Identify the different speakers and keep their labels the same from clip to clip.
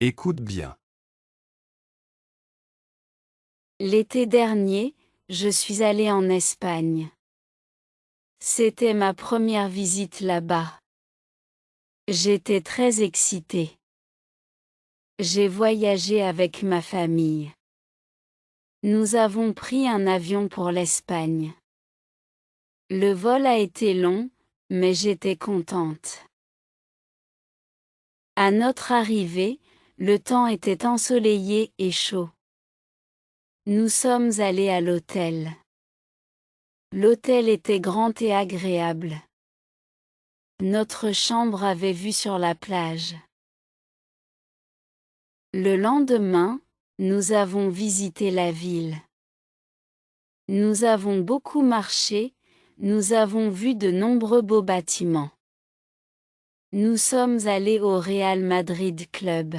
Speaker 1: Écoute bien.
Speaker 2: L'été dernier, je suis allée en Espagne. C'était ma première visite là-bas. J'étais très excitée. J'ai voyagé avec ma famille. Nous avons pris un avion pour l'Espagne. Le vol a été long, mais j'étais contente. À notre arrivée, le temps était ensoleillé et chaud. Nous sommes allés à l'hôtel. L'hôtel était grand et agréable. Notre chambre avait vue sur la plage. Le lendemain, nous avons visité la ville. Nous avons beaucoup marché, nous avons vu de nombreux beaux bâtiments. Nous sommes allés au Real Madrid Club.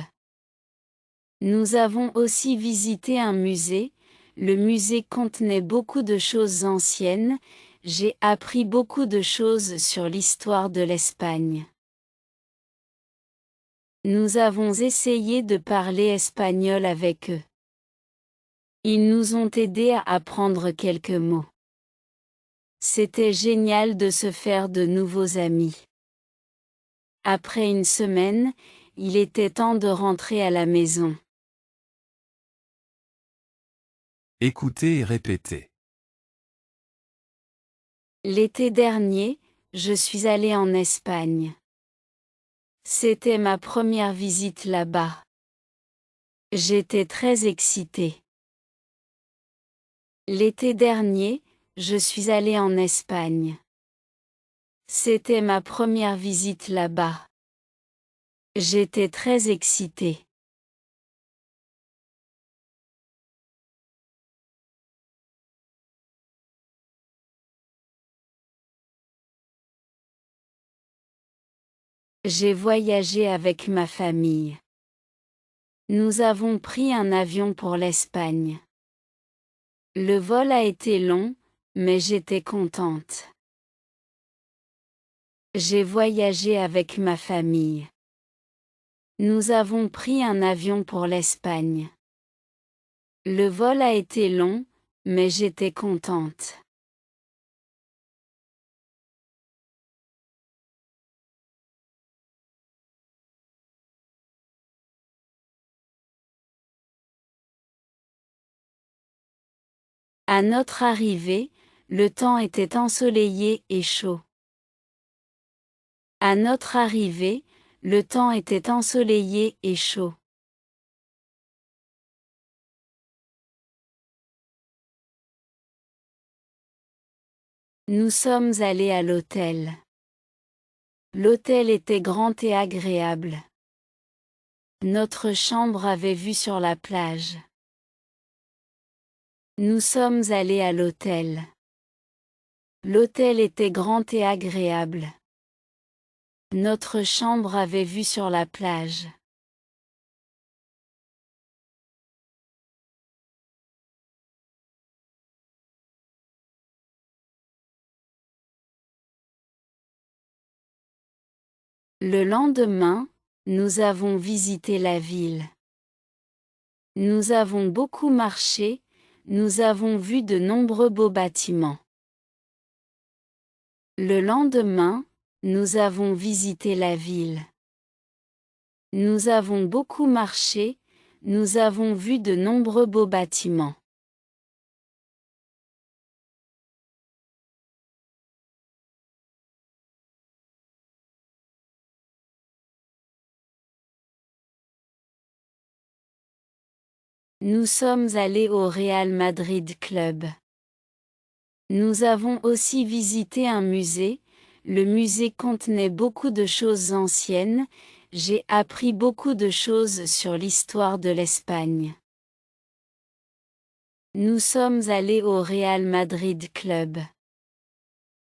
Speaker 2: Nous avons aussi visité un musée. Le musée contenait beaucoup de choses anciennes. J'ai appris beaucoup de choses sur l'histoire de l'Espagne. Nous avons essayé de parler espagnol avec eux. Ils nous ont aidés à apprendre quelques mots. C'était génial de se faire de nouveaux amis. Après une semaine, il était temps de rentrer à la maison.
Speaker 1: Écoutez et répétez.
Speaker 2: L'été dernier, je suis allée en Espagne. C'était ma première visite là-bas. J'étais très excitée. L'été dernier, je suis allée en Espagne. C'était ma première visite là-bas. J'étais très excitée. J'ai voyagé avec ma famille. Nous avons pris un avion pour l'Espagne. Le vol a été long, mais j'étais contente. J'ai voyagé avec ma famille. Nous avons pris un avion pour l'Espagne. Le vol a été long, mais j'étais contente. À notre arrivée, le temps était ensoleillé et chaud. À notre arrivée, le temps était ensoleillé et chaud. Nous sommes allés à l'hôtel. L'hôtel était grand et agréable. Notre chambre avait vue sur la plage. Nous sommes allés à l'hôtel. L'hôtel était grand et agréable. Notre chambre avait vue sur la plage. Le lendemain, nous avons visité la ville. Nous avons beaucoup marché, nous avons vu de nombreux beaux bâtiments. Le lendemain, nous avons visité la ville. Nous avons beaucoup marché, nous avons vu de nombreux beaux bâtiments. Nous sommes allés au Real Madrid Club. Nous avons aussi visité un musée. Le musée contenait beaucoup de choses anciennes. J'ai appris beaucoup de choses sur l'histoire de l'Espagne. Nous sommes allés au Real Madrid Club.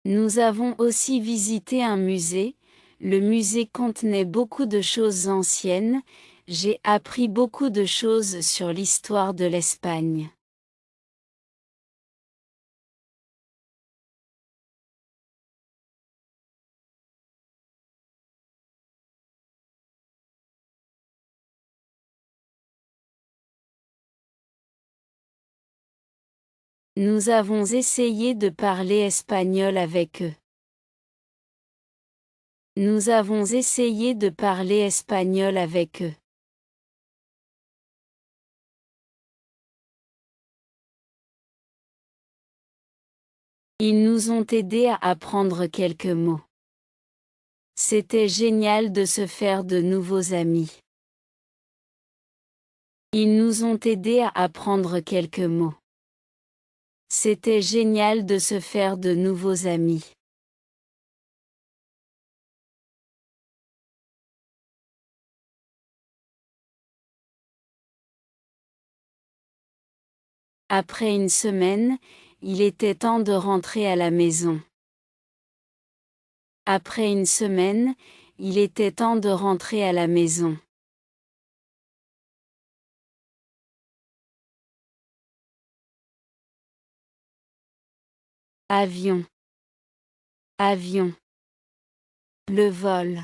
Speaker 2: Nous avons aussi visité un musée. Le musée contenait beaucoup de choses anciennes. J'ai appris beaucoup de choses sur l'histoire de l'Espagne. Nous avons essayé de parler espagnol avec eux. Nous avons essayé de parler espagnol avec eux. Ils nous ont aidés à apprendre quelques mots. C'était génial de se faire de nouveaux amis. Ils nous ont aidés à apprendre quelques mots. C'était génial de se faire de nouveaux amis. Après une semaine, il était temps de rentrer à la maison. Après une semaine, il était temps de rentrer à la maison. Avion. Avion. Le vol.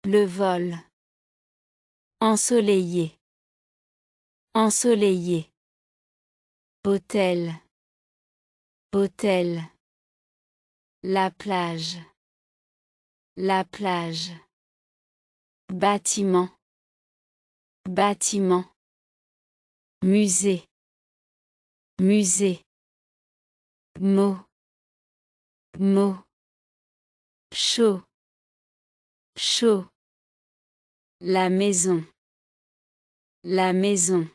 Speaker 2: Le vol. Ensoleillé. Ensoleillé. Hôtel. Hôtel. La plage. La plage. Bâtiment. Bâtiment. Musée. Musée. Mot. Mot. Chaud. Chaud. La maison. La maison.